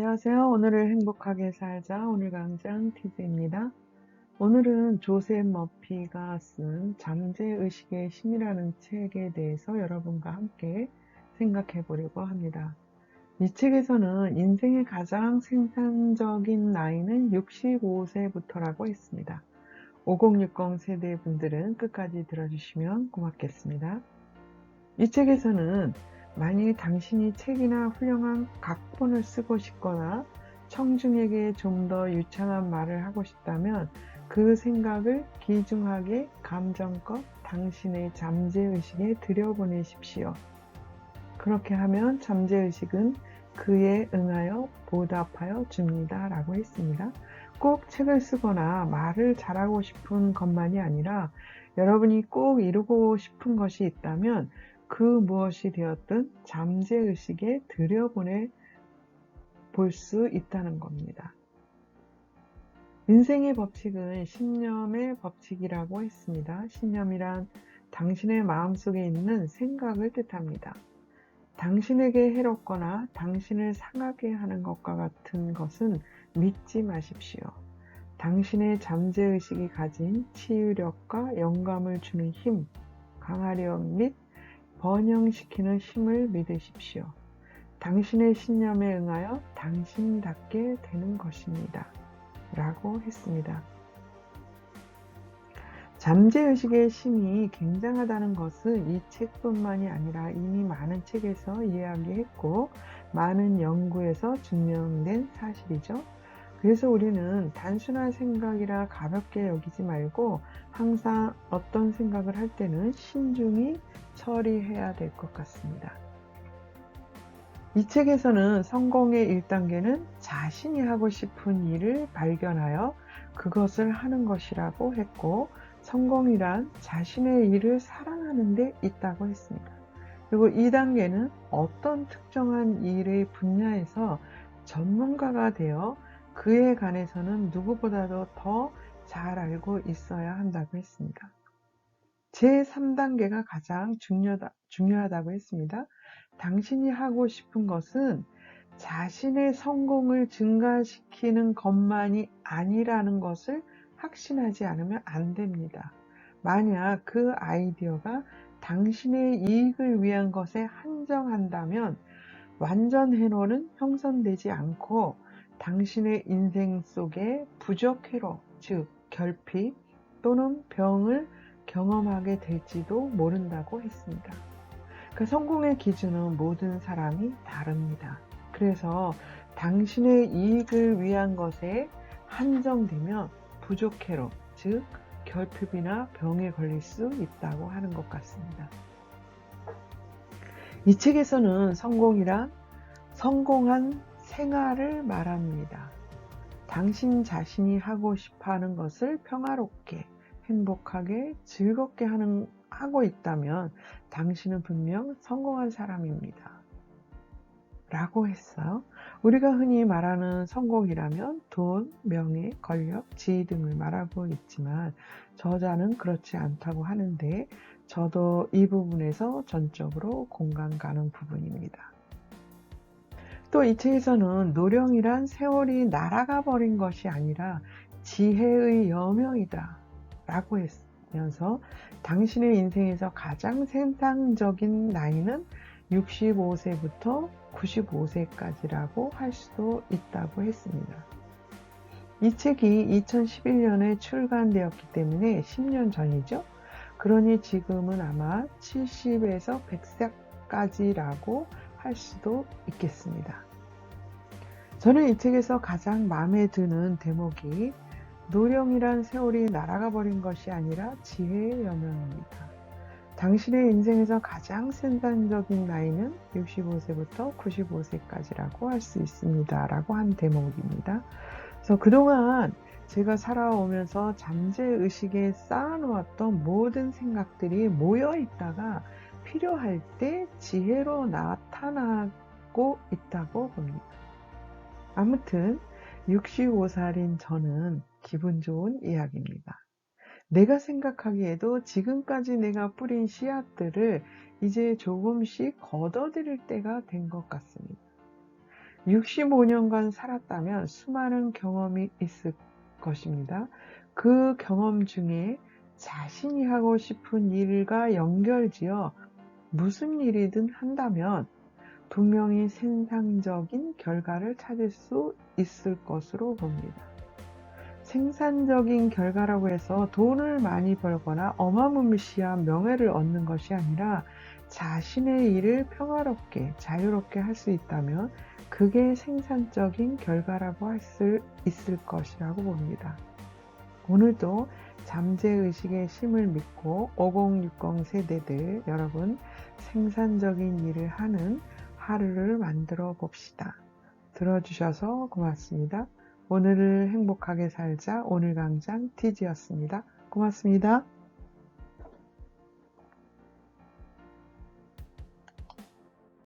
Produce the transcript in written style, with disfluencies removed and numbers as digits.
안녕하세요. 오늘을 행복하게 살자. 오늘 강장 티즈입니다. 오늘은 조셉 머피가 쓴 잠재의식의 힘이라는 책에 대해서 여러분과 함께 생각해 보려고 합니다. 이 책에서는 인생의 가장 생산적인 나이는 65세부터라고 했습니다. 5060 세대 분들은 끝까지 들어주시면 고맙겠습니다. 이 책에서는 만일 당신이 책이나 훌륭한 각본을 쓰고 싶거나 청중에게 좀 더 유창한 말을 하고 싶다면 그 생각을 귀중하게 감정껏 당신의 잠재의식에 들여보내십시오. 그렇게 하면 잠재의식은 그에 응하여 보답하여 줍니다. 라고 했습니다. 꼭 책을 쓰거나 말을 잘하고 싶은 것만이 아니라 여러분이 꼭 이루고 싶은 것이 있다면 그 무엇이 되었든 잠재의식에 들여보내 볼 수 있다는 겁니다. 인생의 법칙은 신념의 법칙이라고 했습니다. 신념이란 당신의 마음속에 있는 생각을 뜻합니다. 당신에게 해롭거나 당신을 상하게 하는 것과 같은 것은 믿지 마십시오. 당신의 잠재의식이 가진 치유력과 영감을 주는 힘, 강화력 및 번영시키는 힘을 믿으십시오. 당신의 신념에 응하여 당신답게 되는 것입니다. 라고 했습니다. 잠재의식의 힘이 굉장하다는 것은 이 책뿐만이 아니라 이미 많은 책에서 이야기했고 많은 연구에서 증명된 사실이죠. 그래서 우리는 단순한 생각이라 가볍게 여기지 말고 항상 어떤 생각을 할 때는 신중히 처리해야 될 것 같습니다. 이 책에서는 성공의 1단계는 자신이 하고 싶은 일을 발견하여 그것을 하는 것이라고 했고, 성공이란 자신의 일을 사랑하는 데 있다고 했습니다. 그리고 2단계는 어떤 특정한 일의 분야에서 전문가가 되어 그에 관해서는 누구보다도 더 잘 알고 있어야 한다고 했습니다. 제3단계가 가장 중요하다고 했습니다. 당신이 하고 싶은 것은 자신의 성공을 증가시키는 것만이 아니라는 것을 확신하지 않으면 안 됩니다. 만약 그 아이디어가 당신의 이익을 위한 것에 한정한다면 완전 회로는 형성되지 않고 당신의 인생 속에 부적 회로, 즉 결핍 또는 병을 경험하게 될지도 모른다고 했습니다. 그 성공의 기준은 모든 사람이 다릅니다. 그래서 당신의 이익을 위한 것에 한정되면 부족해로, 즉 결핍이나 병에 걸릴 수 있다고 하는 것 같습니다. 이 책에서는 성공이란 성공한 생활을 말합니다. 당신 자신이 하고 싶어 하는 것을 평화롭게, 행복하게, 즐겁게 하고 있다면 당신은 분명 성공한 사람입니다. 라고 했어요. 우리가 흔히 말하는 성공이라면 돈, 명예, 권력, 지위 등을 말하고 있지만 저자는 그렇지 않다고 하는데 저도 이 부분에서 전적으로 공감 가는 부분입니다. 또 이 책에서는 노령이란 세월이 날아가 버린 것이 아니라 지혜의 여명이다 라고 했으면서 당신의 인생에서 가장 생산적인 나이는 65세부터 95세까지라고 할 수도 있다고 했습니다. 이 책이 2011년에 출간되었기 때문에 10년 전이죠. 그러니 지금은 아마 70에서 100세까지라고 할 수도 있겠습니다. 저는 이 책에서 가장 마음에 드는 대목이 노령이란 세월이 날아가 버린 것이 아니라 지혜의 여명입니다. 당신의 인생에서 가장 생산적인 나이는 65세부터 95세까지라고 할 수 있습니다. 라고 한 대목입니다. 그래서 그동안 제가 살아오면서 잠재의식에 쌓아놓았던 모든 생각들이 모여 있다가 필요할 때 지혜로 나타나고 있다고 봅니다. 아무튼 65살인 저는 기분 좋은 이야기입니다. 내가 생각하기에도 지금까지 내가 뿌린 씨앗들을 이제 조금씩 걷어들일 때가 된 것 같습니다. 65년간 살았다면 수많은 경험이 있을 것입니다. 그 경험 중에 자신이 하고 싶은 일과 연결지어 무슨 일이든 한다면 분명히 생산적인 결과를 찾을 수 있을 것으로 봅니다. 생산적인 결과라고 해서 돈을 많이 벌거나 어마무시한 명예를 얻는 것이 아니라 자신의 일을 평화롭게 자유롭게 할 수 있다면 그게 생산적인 결과라고 할 수 있을 것이라고 봅니다. 오늘도 잠재의식의 힘을 믿고 5060 세대들 여러분 생산적인 일을 하는 하루를 만들어 봅시다. 들어주셔서 고맙습니다. 오늘을 행복하게 살자 오늘 강장 TG였습니다. 고맙습니다.